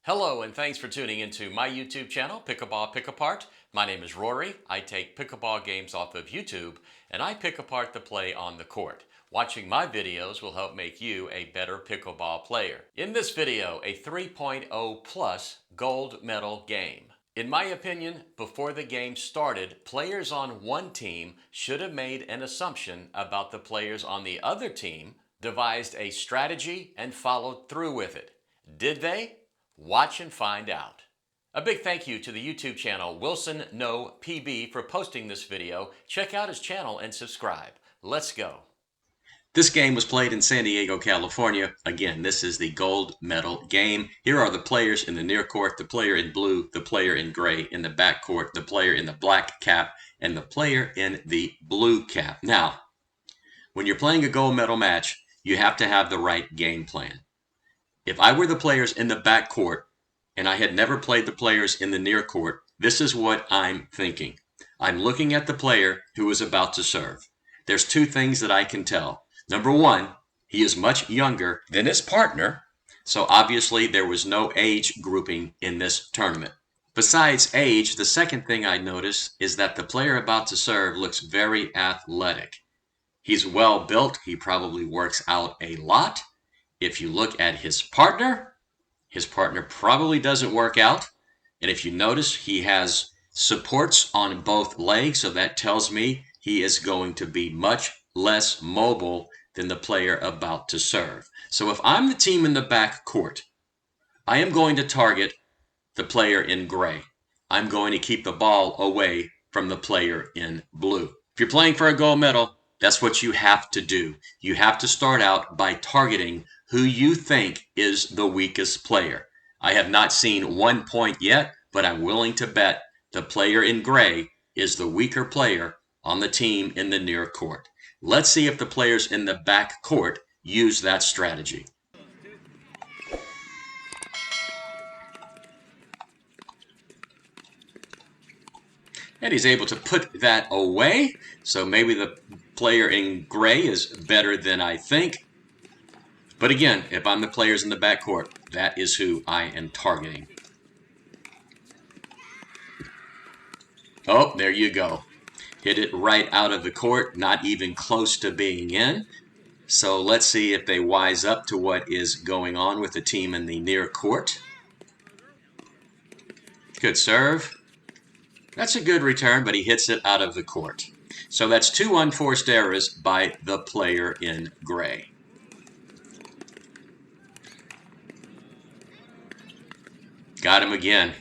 Hello and thanks for tuning into my YouTube channel, Pickleball Pick Apart. My name is Rory. I take pickleball games off of YouTube and I pick apart the play on the court. Watching my videos will help make you a better pickleball player. In this video, a 3.0 plus gold medal game. In my opinion, before the game started, players on one team should have made an assumption about the players on the other team, devised a strategy, and followed through with it. Did they? Watch and find out. A big thank you to the YouTube channel Wilson No PB for posting this video. Check out his channel and subscribe. Let's go. This game was played in San Diego, California. Again, this is the gold medal game. Here are the players in the near court, the player in blue, the player in gray, in the back court, the player in the black cap, and the player in the blue cap. Now, when you're playing a gold medal match, you have to have the right game plan. If I were the players in the back court and I had never played the players in the near court, this is what I'm thinking. I'm looking at the player who is about to serve. There's two things that I can tell. Number one, he is much younger than his partner, so obviously there was no age grouping in this tournament. Besides age, the second thing I notice is that the player about to serve looks very athletic. He's well built. He probably works out a lot. If you look at his partner probably doesn't work out. And if you notice, he has supports on both legs, so that tells me he is going to be much less mobile than the player about to serve. So if I'm the team in the back court, I am going to target the player in gray. I'm going to keep the ball away from the player in blue. If you're playing for a gold medal, that's what you have to do. You have to start out by targeting who you think is the weakest player. I have not seen 1 point yet, but I'm willing to bet the player in gray is the weaker player on the team in the near court. Let's see if the players in the back court use that strategy. And he's able to put that away. So maybe the player in gray is better than I think. But again, if I'm the players in the backcourt, that is who I am targeting. Oh, there you go. Hit it right out of the court, not even close to being in. So let's see if they wise up to what is going on with the team in the near court. Good serve. That's a good return, but he hits it out of the court. So that's two unforced errors by the player in gray. Got him again.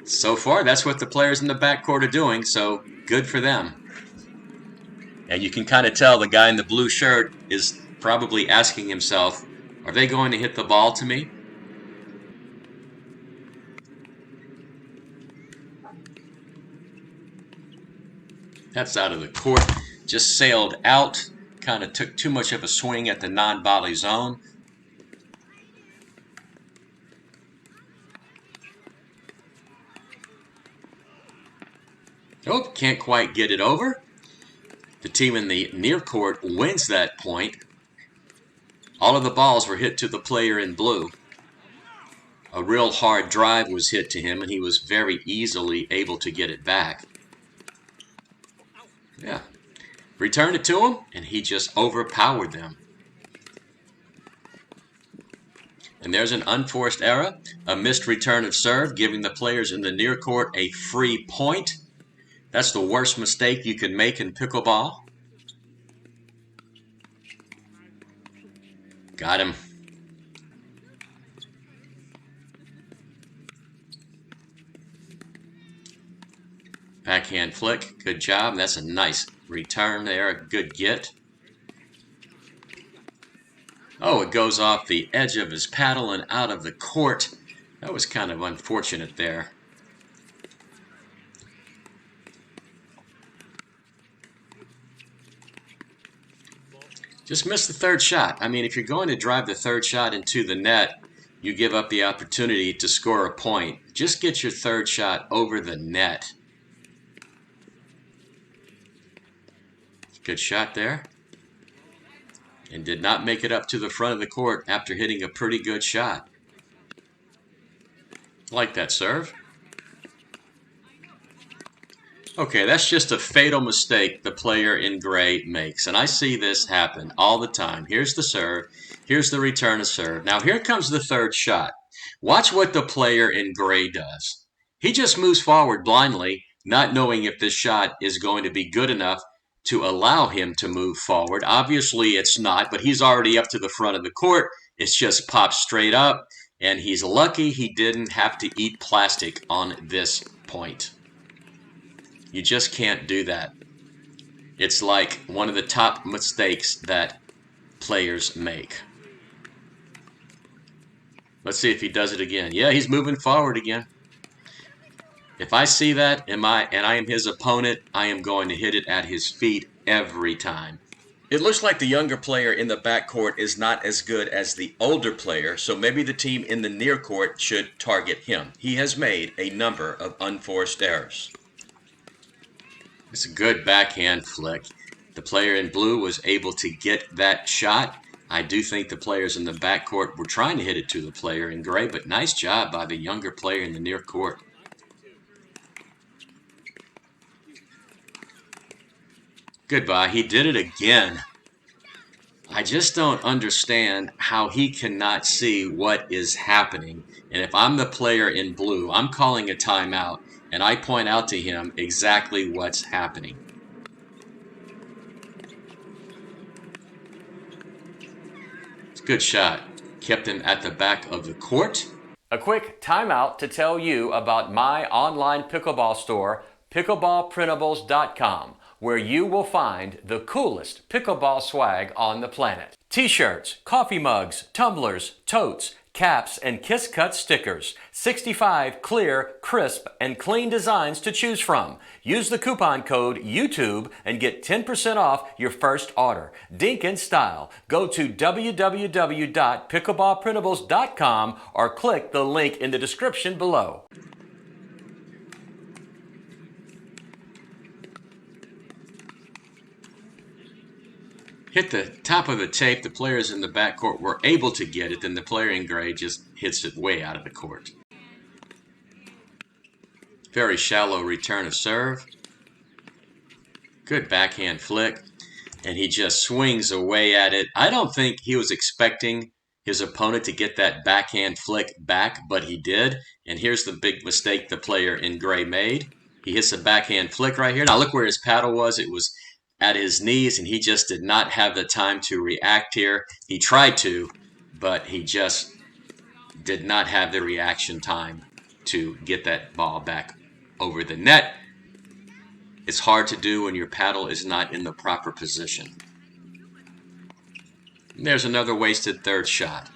So far, that's what the players in the backcourt are doing, so good for them. And you can kind of tell the guy in the blue shirt is probably asking himself, are they going to hit the ball to me? That's out of the court. Just sailed out. Kind of took too much of a swing at the non-volley zone. Oh, can't quite get it over. The team in the near court wins that point. All of the balls were hit to the player in blue. A real hard drive was hit to him, and he was very easily able to get it back. Yeah. Returned it to him, and he just overpowered them. And there's an unforced error, a missed return of serve, giving the players in the near court a free point. That's the worst mistake you can make in pickleball. Got him. Backhand flick. Good job. That's a nice return there. A good get. Oh, it goes off the edge of his paddle and out of the court. That was kind of unfortunate there. Just missed the third shot. I mean, if you're going to drive the third shot into the net, you give up the opportunity to score a point. Just get your third shot over the net. Good shot there. And did not make it up to the front of the court after hitting a pretty good shot. Like that serve. Okay, that's just a fatal mistake the player in gray makes. And I see this happen all the time. Here's the serve. Here's the return of serve. Now here comes the third shot. Watch what the player in gray does. He just moves forward blindly, not knowing if this shot is going to be good enough to allow him to move forward. Obviously it's not, but he's already up to the front of the court. It's just popped straight up, and he's lucky he didn't have to eat plastic on this point. You just can't do that. It's like one of the top mistakes that players make. Let's see if he does it again. Yeah, he's moving forward again. If I see that and I am his opponent, I am going to hit it at his feet every time. It looks like the younger player in the backcourt is not as good as the older player, so maybe the team in the near court should target him. He has made a number of unforced errors. It's a good backhand flick. The player in blue was able to get that shot. I do think the players in the backcourt were trying to hit it to the player in gray, but nice job by the younger player in the near court. Goodbye. He did it again. I just don't understand how he cannot see what is happening. And if I'm the player in blue, I'm calling a timeout, and I point out to him exactly what's happening. It's a good shot. Kept him at the back of the court. A quick timeout to tell you about my online pickleball store, pickleballprintables.com, where you will find the coolest pickleball swag on the planet. T-shirts, coffee mugs, tumblers, totes, caps, and Kiss Cut stickers. 65 clear, crisp, and clean designs to choose from. Use the coupon code YouTube and get 10% off your first order. Dink in style. Go to www.pickleballprintables.com or click the link in the description below. Hit the top of the tape. The players in the backcourt were able to get it. Then the player in gray just hits it way out of the court. Very shallow return of serve. Good backhand flick. And he just swings away at it. I don't think he was expecting his opponent to get that backhand flick back, but he did. And here's the big mistake the player in gray made. He hits a backhand flick right here. Now look where his paddle was. It was at his knees, and he just did not have the time to react here. He tried to, but he just did not have the reaction time to get that ball back over the net. It's hard to do when your paddle is not in the proper position. And there's another wasted third shot.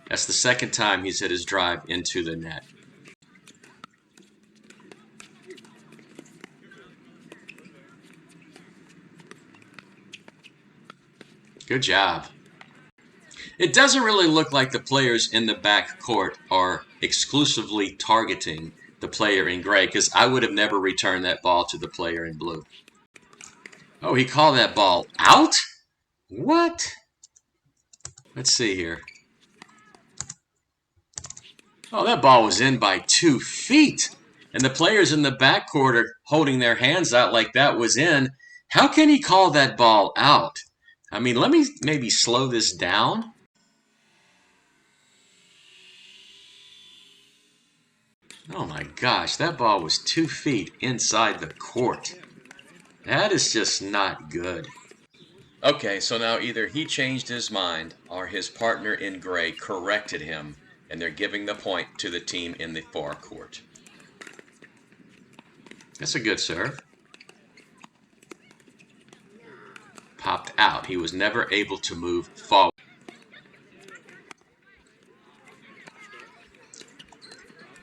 That's the second time he's hit his drive into the net. Good job. It doesn't really look like the players in the back court are exclusively targeting the player in gray, because I would have never returned that ball to the player in blue. Oh, he called that ball out? What? Let's see here. Oh, that ball was in by 2 feet. And the players in the backcourt are holding their hands out like that was in. How can he call that ball out? I mean, let me maybe slow this down. Oh my gosh, that ball was 2 feet inside the court. That is just not good. Okay, so now either he changed his mind or his partner in gray corrected him, and they're giving the point to the team in the far court. That's a good serve. Popped out. He was never able to move forward.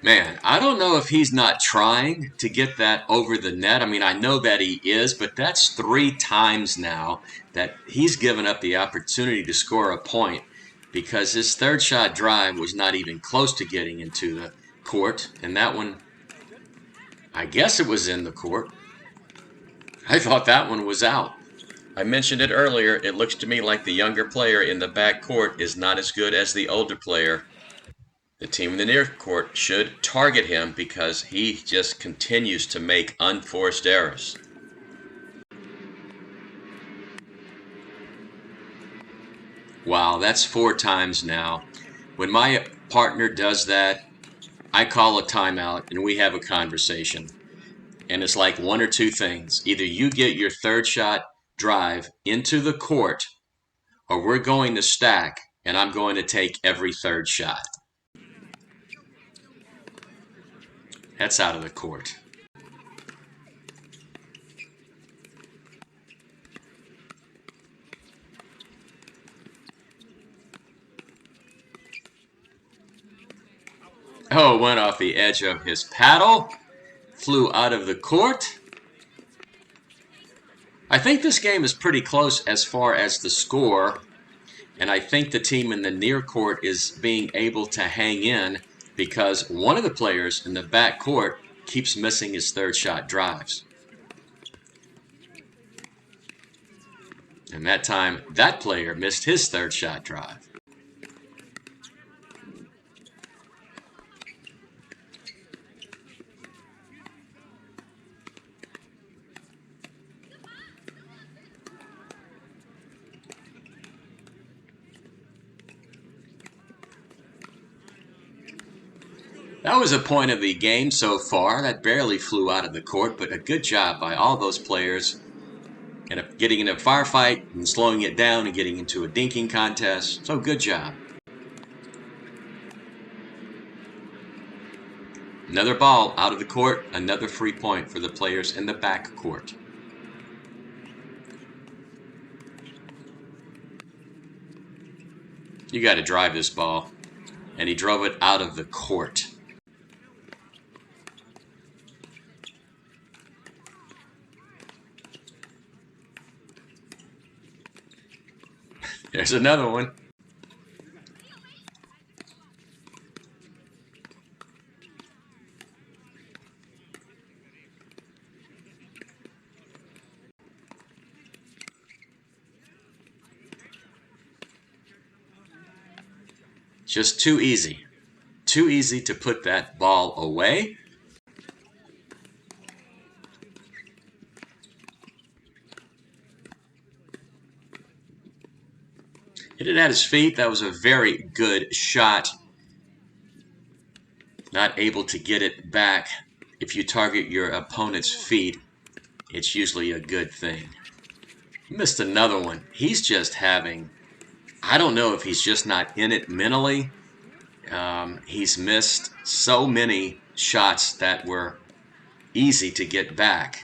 Man, I don't know if he's not trying to get that over the net. I mean, I know that he is, but that's 3 times now that he's given up the opportunity to score a point, because his third shot drive was not even close to getting into the court. And that one, I guess it was in the court. I thought that one was out. I mentioned it earlier. It looks to me like the younger player in the back court is not as good as the older player. The team in the near court should target him because he just continues to make unforced errors. Wow, that's 4 times now. When my partner does that, I call a timeout and we have a conversation. And it's like one or two things. Either you get your third shot drive into the court, or we're going to stack and I'm going to take every third shot. That's out of the court. Oh, went off the edge of his paddle. Flew out of the court. I think this game is pretty close as far as the score. And I think the team in the near court is being able to hang in because one of the players in the back court keeps missing his third shot drives. And that time, that player missed his third shot drive. That was a point of the game so far. That barely flew out of the court, but a good job by all those players and getting in a firefight and slowing it down and getting into a dinking contest. So good job. Another ball out of the court, another free point for the players in the back court. You got to drive this ball. And he drove it out of the court. There's another one. Just too easy. Too easy to put that ball away. Hit it at his feet. That was a very good shot. Not able to get it back. If you target your opponent's feet, it's usually a good thing. Missed another one. He's just having, I don't know if he's just not in it mentally. He's missed so many shots that were easy to get back.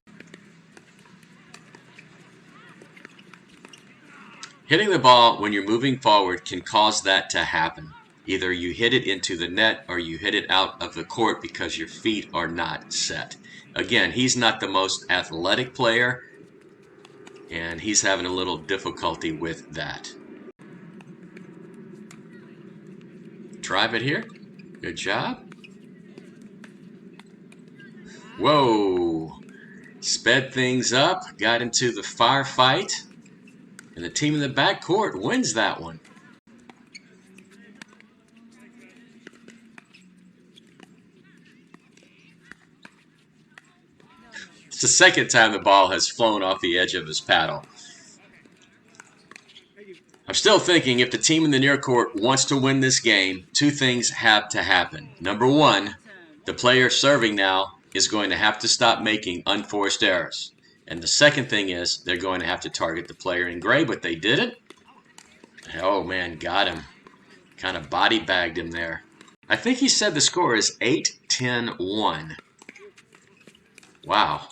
Hitting the ball when you're moving forward can cause that to happen. Either you hit it into the net or you hit it out of the court because your feet are not set. Again, he's not the most athletic player, and he's having a little difficulty with that. Drive it here. Good job. Whoa. Sped things up, got into the firefight. And the team in the back court wins that one. It's the second time the ball has flown off the edge of his paddle. I'm still thinking if the team in the near court wants to win this game, two things have to happen. Number one, the player serving now is going to have to stop making unforced errors. And the second thing is they're going to have to target the player in gray, but they didn't. Oh, man, got him. Kind of body bagged him there. I think he said the score is 8-10-1. Wow.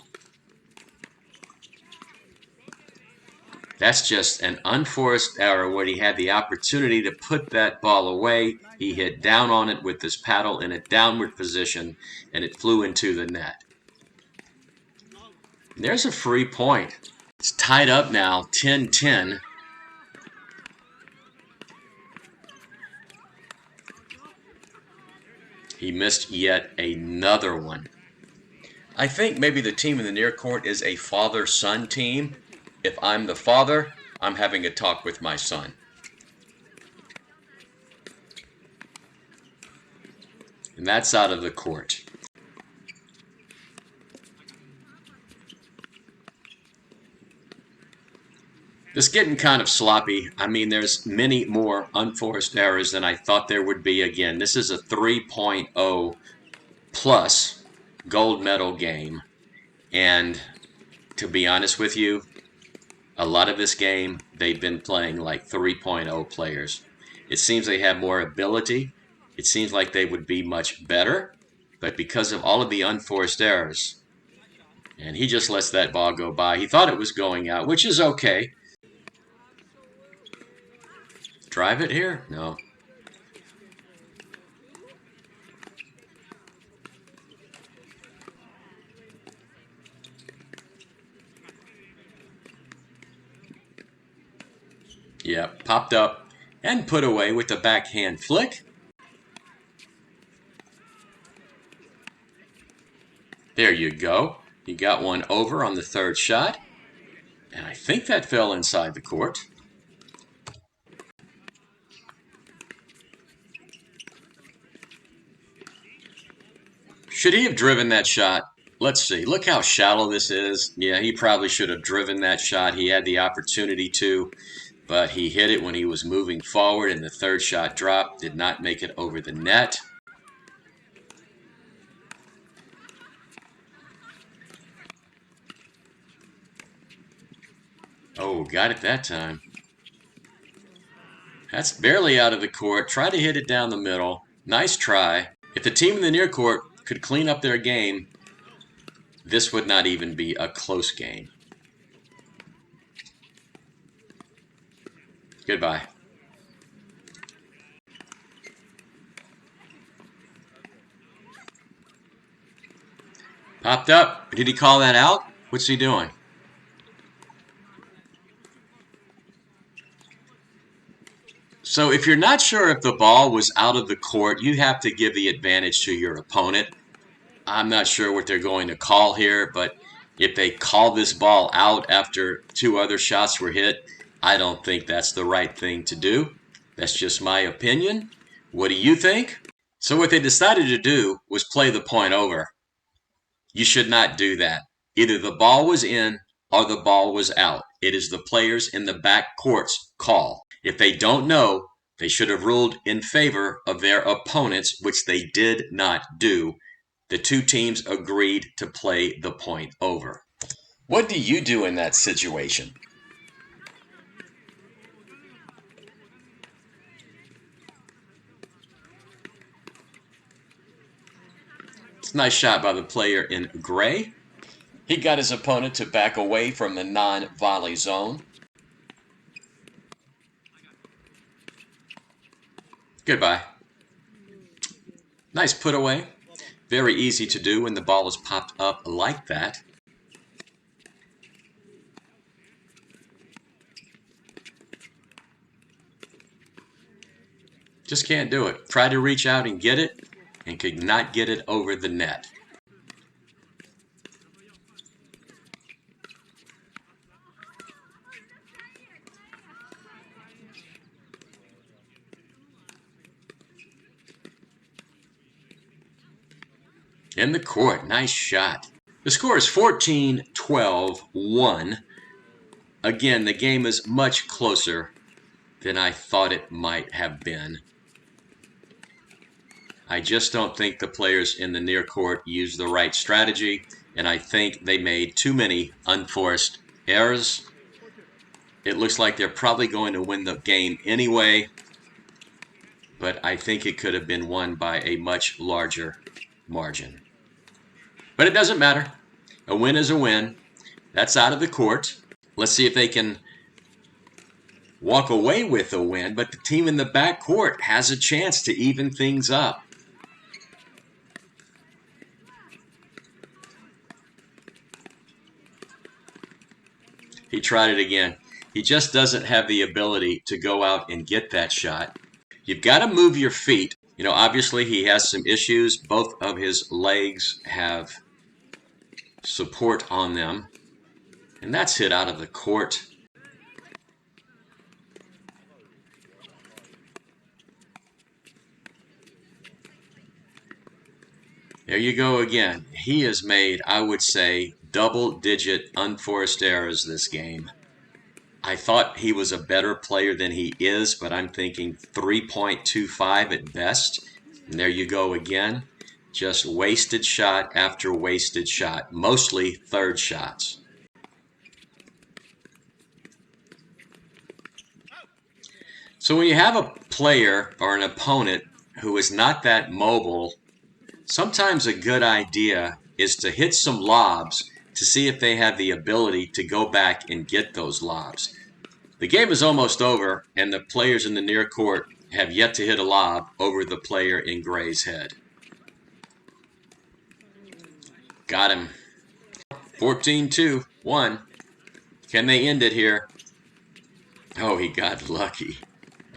That's just an unforced error where he had the opportunity to put that ball away. He hit down on it with his paddle in a downward position, and it flew into the net. There's a free point. It's tied up now, 10-10. He missed yet another one. I think maybe the team in the near court is a father-son team. If I'm the father, I'm having a talk with my son. And that's out of the court. It's getting kind of sloppy. I mean, there's many more unforced errors than I thought there would be. Again, this is a 3.0 plus gold medal game. And to be honest with you, a lot of this game, they've been playing like 3.0 players. It seems they have more ability. It seems like they would be much better. But because of all of the unforced errors, and he just lets that ball go by. He thought it was going out, which is okay. Drive it here? No. Yeah, popped up and put away with the backhand flick. There you go. You got one over on the third shot. And I think that fell inside the court. Should he have driven that shot? Let's see. Look how shallow this is. Yeah, he probably should have driven that shot. He had the opportunity to, but he hit it when he was moving forward, and the third shot dropped. Did not make it over the net. Oh, got it that time. That's barely out of the court. Try to hit it down the middle. Nice try. If the team in the near court could clean up their game, this would not even be a close game. Goodbye. Popped up. Did he call that out? What's he doing? So if you're not sure if the ball was out of the court, you have to give the advantage to your opponent. I'm not sure what they're going to call here, but if they call this ball out after two other shots were hit, I don't think that's the right thing to do. That's just my opinion. What do you think? So what they decided to do was play the point over. You should not do that. Either the ball was in or the ball was out. It is the players in the back court's call. If they don't know, they should have ruled in favor of their opponents, which they did not do. The two teams agreed to play the point over. What do you do in that situation? It's a nice shot by the player in gray. He got his opponent to back away from the non-volley zone. Goodbye. Nice put away. Very easy to do when the ball is popped up like that. Just can't do it. Try to reach out and get it, and could not get it over the net. In the court, nice shot. The score is 14-12-1. Again, the game is much closer than I thought it might have been. I just don't think the players in the near court used the right strategy, and I think they made too many unforced errors. It looks like they're probably going to win the game anyway, but I think it could have been won by a much larger margin. But it doesn't matter. A win is a win. That's out of the court. Let's see if they can walk away with a win, but the team in the back court has a chance to even things up. He tried it again. He just doesn't have the ability to go out and get that shot. You've got to move your feet. You know, obviously he has some issues. Both of his legs have support on them. And that's hit out of the court. There you go again. He has made, I would say, double-digit unforced errors this game. I thought he was a better player than he is, but I'm thinking 3.25 at best. And there you go again. Just wasted shot after wasted shot, mostly third shots. So when you have a player or an opponent who is not that mobile, sometimes a good idea is to hit some lobs to see if they have the ability to go back and get those lobs. The game is almost over, and the players in the near court have yet to hit a lob over the player in gray's head. Got him. 14-2, 1. Can they end it here? Oh, he got lucky.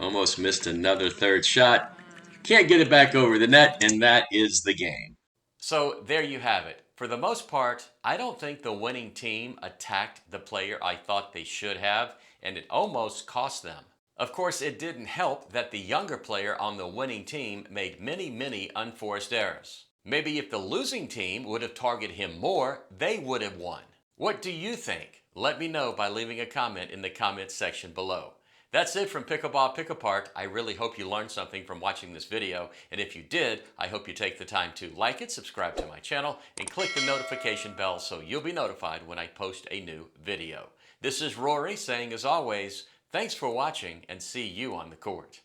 Almost missed another third shot. Can't get it back over the net, and that is the game. So there you have it. For the most part, I don't think the winning team attacked the player I thought they should have, and it almost cost them. Of course, it didn't help that the younger player on the winning team made many unforced errors. Maybe if the losing team would have targeted him more, they would have won. What do you think? Let me know by leaving a comment in the comments section below. That's it from Pickleball Pick Apart. I really hope you learned something from watching this video, and if you did, I hope you take the time to like it, subscribe to my channel, and click the notification bell so you'll be notified when I post a new video. This is Rory saying, as always, thanks for watching, and see you on the court.